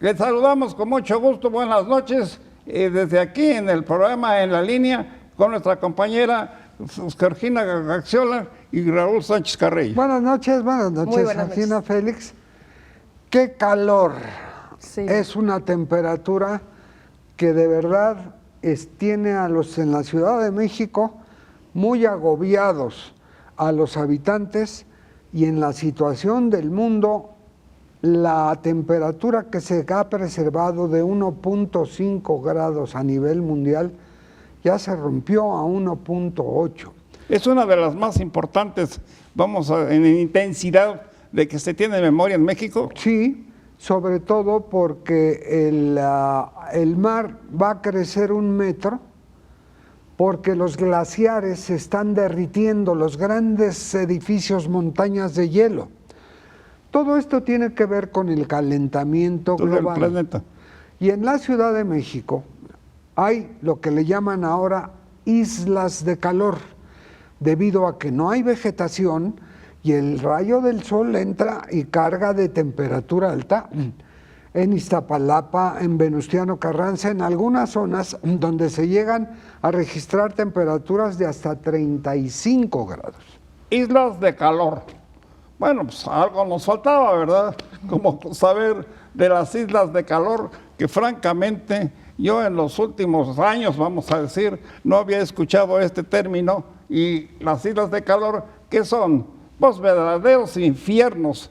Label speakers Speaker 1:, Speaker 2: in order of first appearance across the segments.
Speaker 1: Les saludamos con mucho gusto, buenas noches, desde aquí en el programa En la Línea, con nuestra compañera Georgina Gaxiola y Raúl Sánchez Carrey.
Speaker 2: Buenas noches, Georgina Félix. ¡Qué calor! Sí. Es una temperatura que de verdad tiene a los en la Ciudad de México muy agobiados a los habitantes, y en la situación del mundo la temperatura que se ha preservado de 1.5 grados a nivel mundial ya se rompió a 1.8.
Speaker 1: Es una de las más importantes, en intensidad de que se tiene memoria en México.
Speaker 2: Sí, sobre todo porque el mar va a crecer 1 metro, porque los glaciares se están derritiendo, los grandes edificios, montañas de hielo. Todo esto tiene que ver con el calentamiento global.
Speaker 1: Del planeta.
Speaker 2: Y en la Ciudad de México hay lo que le llaman ahora islas de calor, debido a que no hay vegetación y el rayo del sol entra y carga de temperatura alta. En Iztapalapa, en Venustiano Carranza, en algunas zonas donde se llegan a registrar temperaturas de hasta 35 grados.
Speaker 1: Islas de calor. Bueno, pues algo nos faltaba, ¿verdad? Como saber de las islas de calor, que francamente yo en los últimos años, vamos a decir, no había escuchado este término. Y las islas de calor, ¿qué son? Pues verdaderos infiernos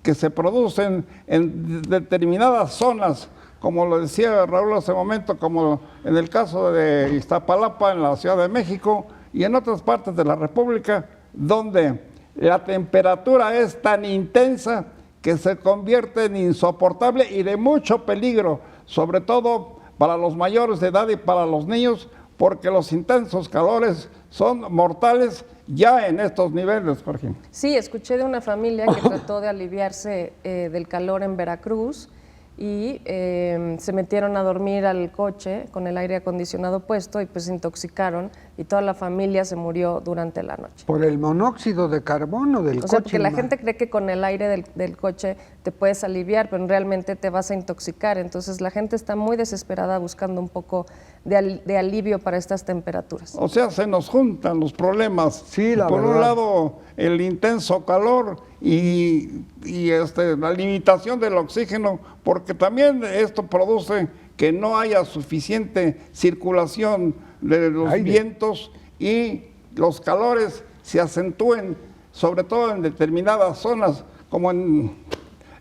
Speaker 1: que se producen en determinadas zonas, como lo decía Raúl hace un momento, como en el caso de Iztapalapa, en la Ciudad de México, y en otras partes de la República, donde la temperatura es tan intensa que se convierte en insoportable y de mucho peligro, sobre todo para los mayores de edad y para los niños, porque los intensos calores son mortales ya en estos niveles, Jorge.
Speaker 3: Sí, escuché de una familia que trató de aliviarse del calor en Veracruz y se metieron a dormir al coche con el aire acondicionado puesto y pues se intoxicaron y toda la familia se murió durante la noche.
Speaker 2: ¿Por el monóxido de carbono del coche?
Speaker 3: O sea, porque la gente cree que con el aire del coche te puedes aliviar, pero realmente te vas a intoxicar. Entonces la gente está muy desesperada buscando un poco de alivio para estas temperaturas.
Speaker 1: O sea, se nos juntan los problemas.
Speaker 2: Sí, la
Speaker 1: Por
Speaker 2: verdad.
Speaker 1: un lado, el intenso calor y la limitación del oxígeno, porque también esto produce que no haya suficiente circulación de los vientos y los calores se acentúen, sobre todo en determinadas zonas, como en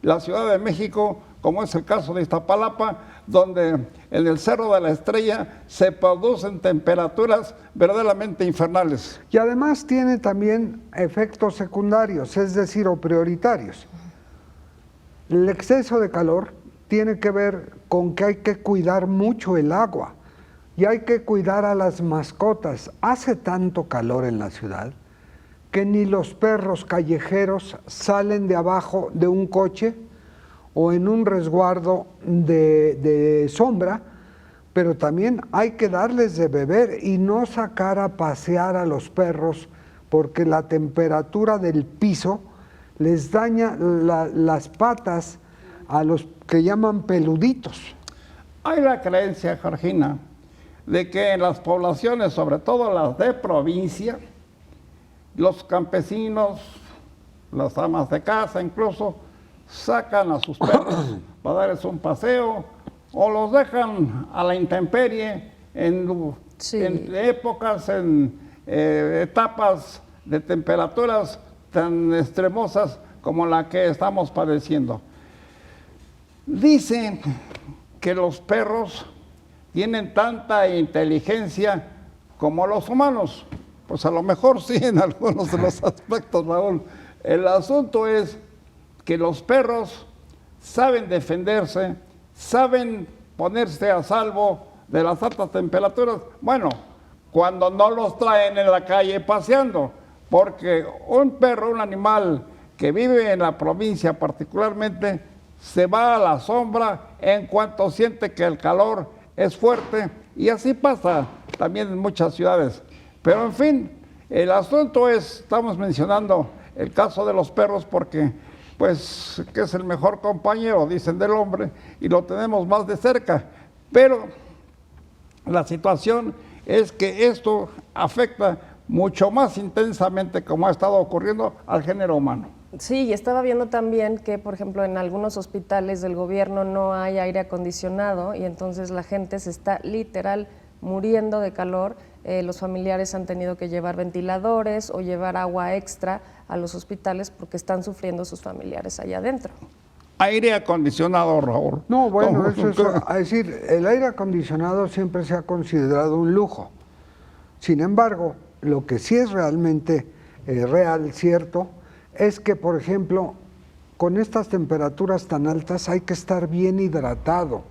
Speaker 1: la Ciudad de México, como es el caso de Iztapalapa, donde en el Cerro de la Estrella se producen temperaturas verdaderamente infernales.
Speaker 2: Y además tiene también efectos secundarios, es decir, o prioritarios. El exceso de calor tiene que ver con que hay que cuidar mucho el agua y hay que cuidar a las mascotas. Hace tanto calor en la ciudad que ni los perros callejeros salen de abajo de un coche o en un resguardo de sombra, pero también hay que darles de beber y no sacar a pasear a los perros, porque la temperatura del piso les daña las patas a los que llaman peluditos.
Speaker 1: Hay la creencia, Georgina, de que en las poblaciones, sobre todo las de provincia, los campesinos, las amas de casa incluso, sacan a sus perros para darles un paseo o los dejan a la intemperie en épocas, en etapas de temperaturas tan extremosas como la que estamos padeciendo. Dicen que los perros tienen tanta inteligencia como los humanos. Pues a lo mejor sí en algunos de los aspectos, Raúl. El asunto es que los perros saben defenderse, saben ponerse a salvo de las altas temperaturas. Bueno, cuando no los traen en la calle paseando, porque un perro, un animal que vive en la provincia particularmente, se va a la sombra en cuanto siente que el calor es fuerte, y así pasa también en muchas ciudades. Pero en fin, el asunto es, estamos mencionando el caso de los perros porque pues que es el mejor compañero, dicen, del hombre, y lo tenemos más de cerca. Pero la situación es que esto afecta mucho más intensamente, como ha estado ocurriendo, al género humano.
Speaker 3: Sí, y estaba viendo también que, por ejemplo, en algunos hospitales del gobierno no hay aire acondicionado y entonces la gente se está literal muriendo de calor. Los familiares han tenido que llevar ventiladores o llevar agua extra a los hospitales porque están sufriendo sus familiares allá adentro.
Speaker 1: Aire acondicionado, Raúl.
Speaker 2: No, bueno, eso es decir, el aire acondicionado siempre se ha considerado un lujo. Sin embargo, lo que sí es realmente real, cierto, es que, por ejemplo, con estas temperaturas tan altas hay que estar bien hidratado.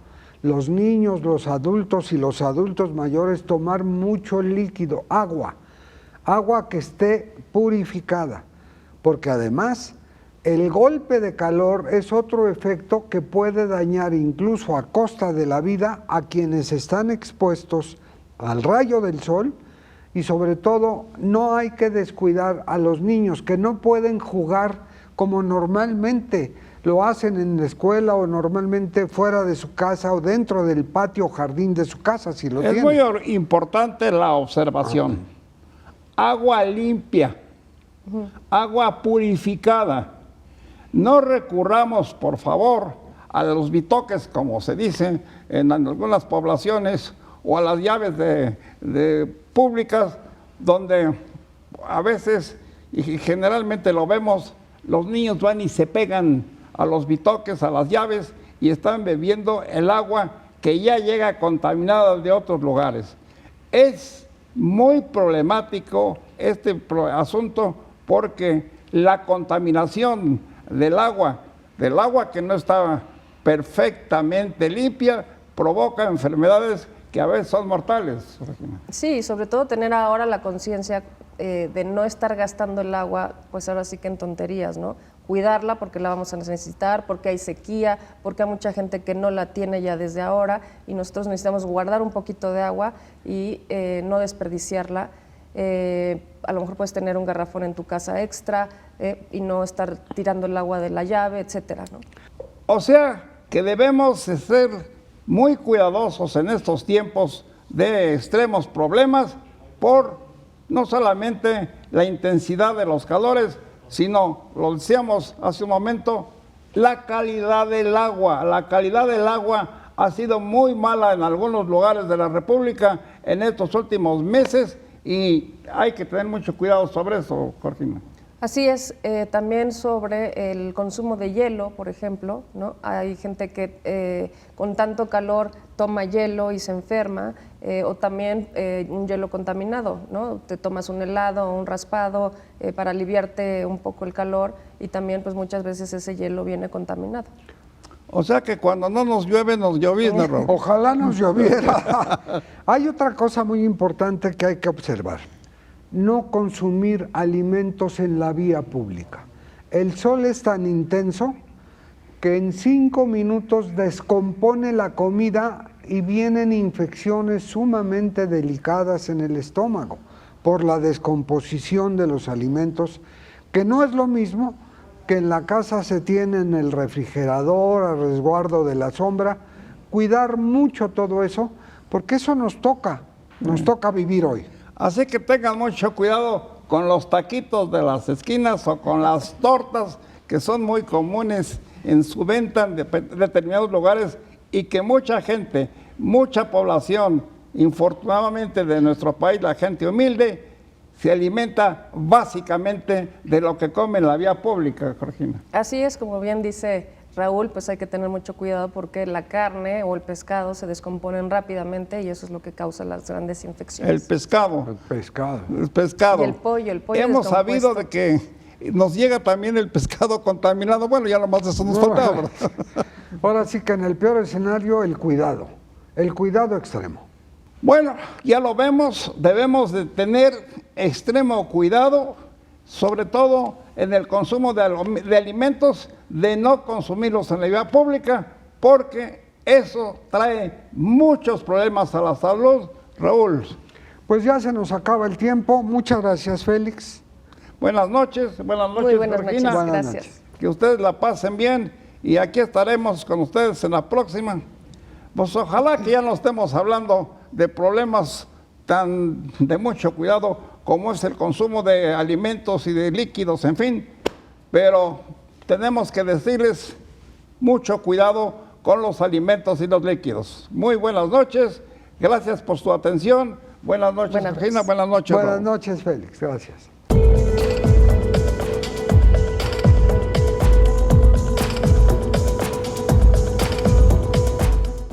Speaker 2: Los niños, los adultos y los adultos mayores tomar mucho líquido, agua que esté purificada, porque además el golpe de calor es otro efecto que puede dañar incluso a costa de la vida a quienes están expuestos al rayo del sol. Y sobre todo, no hay que descuidar a los niños que no pueden jugar como normalmente lo hacen en la escuela o normalmente fuera de su casa o dentro del patio o jardín de su casa, si lo tienen.
Speaker 1: Es muy importante la observación. Agua limpia, agua purificada. No recurramos, por favor, a los bitoques, como se dice en algunas poblaciones, o a las llaves de públicas, donde a veces, y generalmente lo vemos, los niños van y se pegan a los bitoques, a las llaves, y están bebiendo el agua que ya llega contaminada de otros lugares. Es muy problemático este asunto porque la contaminación del agua que no está perfectamente limpia, provoca enfermedades que a veces son mortales, Regina.
Speaker 3: Sí, sobre todo tener ahora la conciencia de no estar gastando el agua, pues ahora sí que en tonterías, ¿no? Cuidarla porque la vamos a necesitar, porque hay sequía, porque hay mucha gente que no la tiene ya desde ahora y nosotros necesitamos guardar un poquito de agua y no desperdiciarla. A lo mejor puedes tener un garrafón en tu casa extra y no estar tirando el agua de la llave, etcétera, ¿no?
Speaker 1: O sea, que debemos ser muy cuidadosos en estos tiempos de extremos problemas por no solamente la intensidad de los calores, sino, lo decíamos hace un momento, la calidad del agua. La calidad del agua ha sido muy mala en algunos lugares de la República en estos últimos meses y hay que tener mucho cuidado sobre eso, Cortina.
Speaker 3: Así es, también sobre el consumo de hielo, por ejemplo, ¿no? Hay gente que con tanto calor toma hielo y se enferma, o también un hielo contaminado, ¿no? Te tomas un helado o un raspado para aliviarte un poco el calor y también pues muchas veces ese hielo viene contaminado.
Speaker 1: O sea que cuando no nos llueve, nos llovizna, Raúl.
Speaker 2: Ojalá nos lloviera. Hay otra cosa muy importante que hay que observar. No consumir alimentos en la vía pública. El sol es tan intenso que en 5 minutos descompone la comida y vienen infecciones sumamente delicadas en el estómago por la descomposición de los alimentos, que no es lo mismo que en la casa se tiene en el refrigerador, a resguardo de la sombra. Cuidar mucho todo eso, porque eso nos toca vivir hoy.
Speaker 1: Así que tengan mucho cuidado con los taquitos de las esquinas o con las tortas que son muy comunes en su venta en determinados lugares y que mucha gente, mucha población, infortunadamente de nuestro país, la gente humilde, se alimenta básicamente de lo que come en la vía pública, Georgina.
Speaker 3: Así es, como bien dice Raúl, pues hay que tener mucho cuidado porque la carne o el pescado se descomponen rápidamente y eso es lo que causa las grandes infecciones.
Speaker 1: El pescado.
Speaker 2: El pescado.
Speaker 3: Y el pollo
Speaker 1: Hemos sabido de que nos llega también el pescado contaminado. Bueno, ya nomás eso nos faltaba, ¿verdad?
Speaker 2: Ahora sí que en el peor escenario, el cuidado extremo.
Speaker 1: Bueno, ya lo vemos, debemos de tener extremo cuidado, sobre todo en el consumo de alimentos, de no consumirlos en la vía pública, porque eso trae muchos problemas a la salud, Raúl.
Speaker 2: Pues ya se nos acaba el tiempo. Muchas gracias, Félix.
Speaker 1: Buenas noches,
Speaker 3: Muy buenas
Speaker 1: Georgina.
Speaker 3: noches, gracias.
Speaker 1: que ustedes la pasen bien y aquí estaremos con ustedes en la próxima. Pues ojalá que ya no estemos hablando de problemas tan de mucho cuidado como es el consumo de alimentos y de líquidos, en fin, pero tenemos que decirles mucho cuidado con los alimentos y los líquidos. Muy buenas noches, gracias por su atención. Buenas noches,
Speaker 3: Buenas
Speaker 1: Regina,
Speaker 3: noches.
Speaker 1: buenas noches.
Speaker 2: Buenas
Speaker 1: Raúl.
Speaker 2: noches, Félix. Gracias.